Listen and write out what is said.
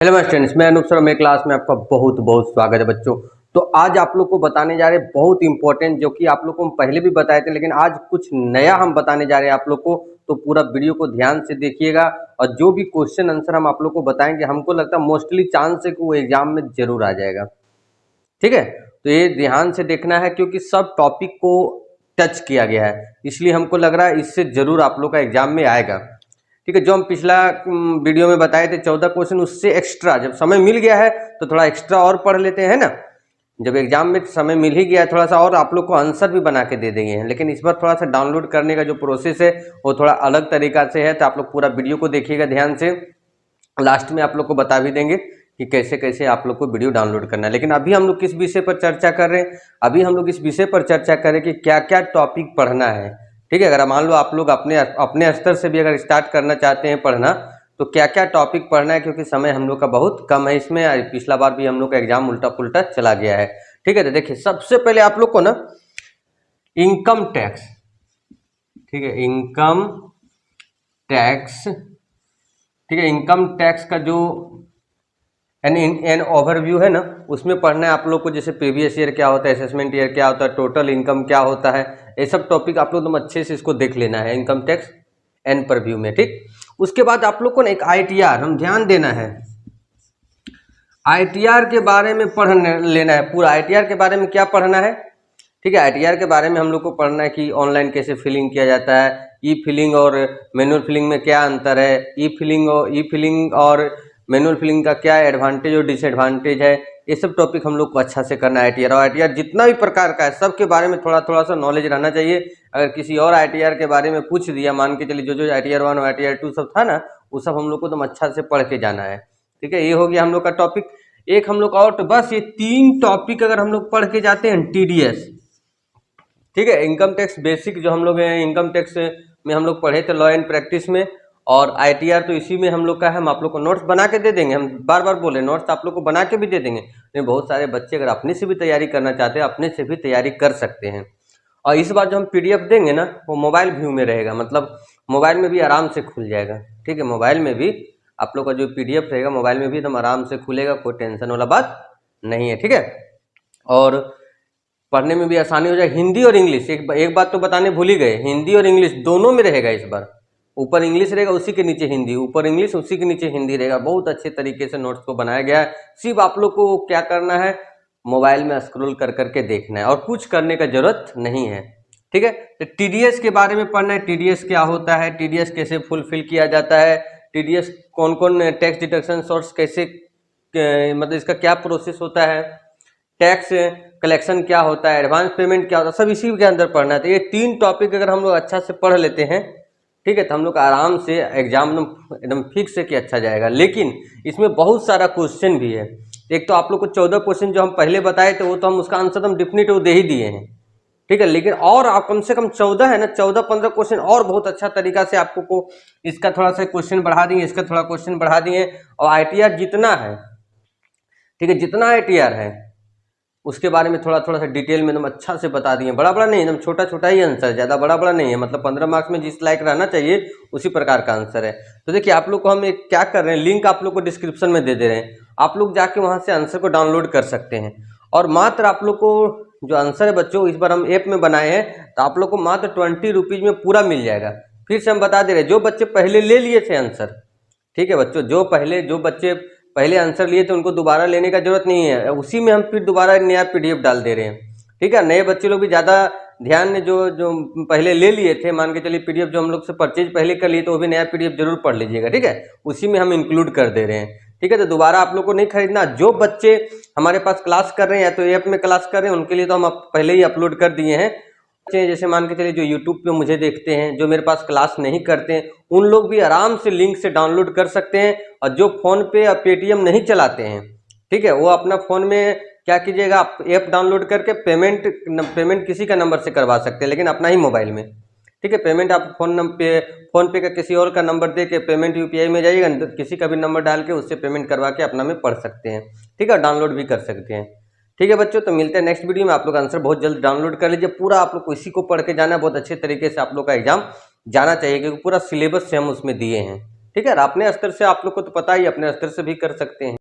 Hello my students, मैं Anoop sir, मेरे class में आपका बहुत बहुत स्वागत है बच्चों। तो आज आप लोग को बताने जा रहे हैं बहुत इंपॉर्टेंट, जो कि आप लोग को हम पहले भी बताए थे, लेकिन आज कुछ नया हम बताने जा रहे हैं आप लोग को। तो पूरा वीडियो को ध्यान से देखिएगा और जो भी क्वेश्चन आंसर हम आप लोग को बताएंगे, हमको लगता है मोस्टली चांस है कि वो एग्जाम में जरूर आ जाएगा। ठीक है, तो ये ध्यान से देखना है क्योंकि सब टॉपिक को टच किया गया है, इसलिए हमको लग रहा है इससे जरूर आप लोग का एग्जाम में आएगा। ठीक है, जो हम पिछला वीडियो में बताए थे 14 क्वेश्चन, उससे एक्स्ट्रा जब समय मिल गया है तो थोड़ा एक्स्ट्रा और पढ़ लेते हैं ना। जब एग्जाम में समय मिल ही गया है थोड़ा सा और आप लोग को आंसर भी बना के दे देंगे हैं, लेकिन इस बार थोड़ा सा डाउनलोड करने का जो प्रोसेस है वो थोड़ा अलग तरीका से है। तो आप लोग पूरा वीडियो को देखिएगा ध्यान से, लास्ट में आप लोग को बता भी देंगे कि कैसे कैसे आप लोग को वीडियो डाउनलोड करना है। लेकिन अभी हम लोग किस विषय पर चर्चा कर रहे हैं? अभी हम लोग इस विषय पर चर्चा करें कि क्या क्या टॉपिक पढ़ना है। ठीक है, अगर मान लो आप लोग अपने अपने स्तर से भी अगर स्टार्ट करना चाहते हैं पढ़ना, तो क्या क्या टॉपिक पढ़ना है, क्योंकि समय हम लोग का बहुत कम है इसमें। पिछला बार भी हम लोग का एग्जाम उल्टा पुल्टा चला गया है। ठीक है, तो देखिए सबसे पहले आप लोग को ना इनकम टैक्स, ठीक है, इनकम टैक्स, ठीक है, इनकम टैक्स का जो एन ओवरव्यू है ना, उसमें पढ़ना है आप लोग को। जैसे प्रीवियस ईयर क्या होता है, असेसमेंट ईयर क्या होता है, टोटल इनकम क्या होता है, ये सब टॉपिक आप लोग एकदम अच्छे से इसको देख लेना है, इनकम टैक्स एन पर व्यू में। ठीक, उसके बाद आप लोग को ना एक आईटीआर हम ध्यान देना है। आईटीआर के बारे में पढ़ लेना है पूरा। आईटीआर के बारे में क्या पढ़ना है? ठीक है, आईटीआर के बारे में हम लोग को पढ़ना है कि ऑनलाइन कैसे फिलिंग किया जाता है, ई फिलिंग और मैनुअल फिलिंग में क्या अंतर है, ई फिलिंग और मैनुअल फिलिंग का क्या एडवांटेज और डिसएडवांटेज है। ये सब टॉपिक हम लोग को अच्छा से करना है। आईटीआर और आईटीआर जितना भी प्रकार का है सबके बारे में थोड़ा थोड़ा सा नॉलेज रहना चाहिए। अगर किसी और आईटीआर के बारे में पूछ दिया, मान के चलिए जो आईटीआर 1 और आईटीआर 2 सब था ना, वो सब हम लोग को एकदम अच्छा से पढ़ के जाना है। ठीक है, ये हो गया हम लोग का टॉपिक। एक हम लोग का और, तो बस ये 3 टॉपिक अगर हम लोग पढ़ के जाते हैं, टीडीएस, ठीक है, इनकम टैक्स बेसिक जो हम लोग इनकम टैक्स में हम लोग पढ़े थे लॉ एंड प्रैक्टिस में, और आईटीआर तो इसी में हम लोग का है। हम आप लोग को नोट्स बना के दे देंगे, हम बार बार बोले नोट्स आप लोग को बना के भी दे देंगे। लेकिन बहुत सारे बच्चे अगर अपने से भी तैयारी करना चाहते हैं, अपने से भी तैयारी कर सकते हैं। और इस बार जो हम पीडीएफ देंगे ना, वो मोबाइल व्यू में रहेगा, मतलब मोबाइल में भी आराम से खुल जाएगा। ठीक है, मोबाइल में भी आप लोग का जो पीडीएफ रहेगा मोबाइल में भी एकदम आराम से खुलेगा, कोई टेंशन वाला बात नहीं है। ठीक है, और पढ़ने में भी आसानी हो जाए। हिंदी और इंग्लिश, एक बात तो बताने भूल ही गए, हिंदी और इंग्लिश दोनों में रहेगा इस बार। ऊपर इंग्लिश रहेगा, उसी के नीचे हिंदी, ऊपर इंग्लिश उसी के नीचे हिंदी रहेगा। बहुत अच्छे तरीके से नोट्स को बनाया गया है। सिर्फ आप लोग को क्या करना है, मोबाइल में स्क्रॉल कर करके देखना है और कुछ करने का जरूरत नहीं है। ठीक है, तो टीडीएस के बारे में पढ़ना है। टीडीएस क्या होता है, टीडीएस कैसे फुलफिल किया जाता है, टीडीएस कौन कौन टैक्स डिडक्शन सोर्स कैसे, मतलब इसका क्या प्रोसेस होता है, टैक्स कलेक्शन क्या होता है, एडवांस पेमेंट क्या होता है, सब इसी के अंदर पढ़ना है। तो ये 3 टॉपिक अगर हम लोग अच्छा से पढ़ लेते हैं, ठीक है, तो हम लोग आराम से एग्जाम एकदम फिक्स है कि अच्छा जाएगा। लेकिन इसमें बहुत सारा क्वेश्चन भी है। एक तो आप लोग को 14 क्वेश्चन जो हम पहले बताए थे, वो तो हम उसका आंसर हम डिफिनिट दे ही दिए हैं। ठीक है, लेकिन और आप कम से कम 14 है ना, 14-15 क्वेश्चन और बहुत अच्छा तरीका से आपको को इसका थोड़ा सा क्वेश्चन बढ़ा दिए, इसका थोड़ा क्वेश्चन बढ़ा दिए। और आईटीआर जितना है, ठीक है, जितना आईटीआर है उसके बारे में थोड़ा थोड़ा सा डिटेल में एकदम अच्छा से बता दिए। बड़ा बड़ा नहीं, एकदम छोटा छोटा ही आंसर, ज़्यादा बड़ा बड़ा नहीं है। मतलब 15 मार्क्स में जिस लायक रहना चाहिए उसी प्रकार का आंसर है। तो देखिए आप लोग को हम एक क्या कर रहे हैं, लिंक आप लोग को डिस्क्रिप्शन में दे रहे हैं, आप लोग जाके वहाँ से आंसर को डाउनलोड कर सकते हैं। और मात्र आप लोग को जो आंसर है बच्चों, इस बार हम ऐप में बनाए हैं, तो आप लोग को मात्र 20 रुपीज़ में पूरा मिल जाएगा। फिर से हम बता दे रहे हैं, जो बच्चे पहले ले लिए थे आंसर, ठीक है बच्चों, जो बच्चे पहले आंसर लिए थे उनको दोबारा लेने का जरूरत नहीं है, उसी में हम फिर दोबारा नया पीडीएफ डाल दे रहे हैं। ठीक है, नए बच्चे लोग भी ज़्यादा ध्यान में, जो जो पहले ले लिए थे, मान के चलिए पीडीएफ जो हम लोग से परचेज पहले कर लिए, तो वो भी नया पीडीएफ जरूर पढ़ लीजिएगा। ठीक है, उसी में हम इंक्लूड कर दे रहे हैं। ठीक है, तो दोबारा आप लोग को नहीं खरीदना। जो बच्चे हमारे पास क्लास कर रहे हैं या तो ऐप में क्लास कर रहे हैं, उनके लिए तो हम पहले ही अपलोड कर दिए हैं। जैसे मान के चलिए जो यूट्यूब पे मुझे देखते हैं, जो मेरे पास क्लास नहीं करते हैं, उन लोग भी आराम से लिंक से डाउनलोड कर सकते हैं। और जो फ़ोन पे या पेटीएम नहीं चलाते हैं, ठीक है, वो अपना फ़ोन में क्या कीजिएगा, आप ऐप डाउनलोड करके पेमेंट किसी का नंबर से करवा सकते हैं, लेकिन अपना ही मोबाइल में। ठीक है, पेमेंट आप फ़ोन पे का किसी और का नंबर दे के पेमेंट यूपीआई में जाइएगा, किसी का भी नंबर डाल के उससे पेमेंट करवा के अपना में पढ़ सकते हैं। ठीक है, डाउनलोड भी कर सकते हैं। ठीक है बच्चों, तो मिलते हैं नेक्स्ट वीडियो में। आप लोग आंसर बहुत जल्द डाउनलोड कर लीजिए। पूरा आप लोग को इसी को पढ़ के जाना है, बहुत अच्छे तरीके से आप लोग का एग्जाम जाना चाहिए, क्योंकि पूरा सिलेबस से हम उसमें दिए हैं। ठीक है, और अपने स्तर से आप लोग को तो पता ही, अपने स्तर से भी कर सकते हैं।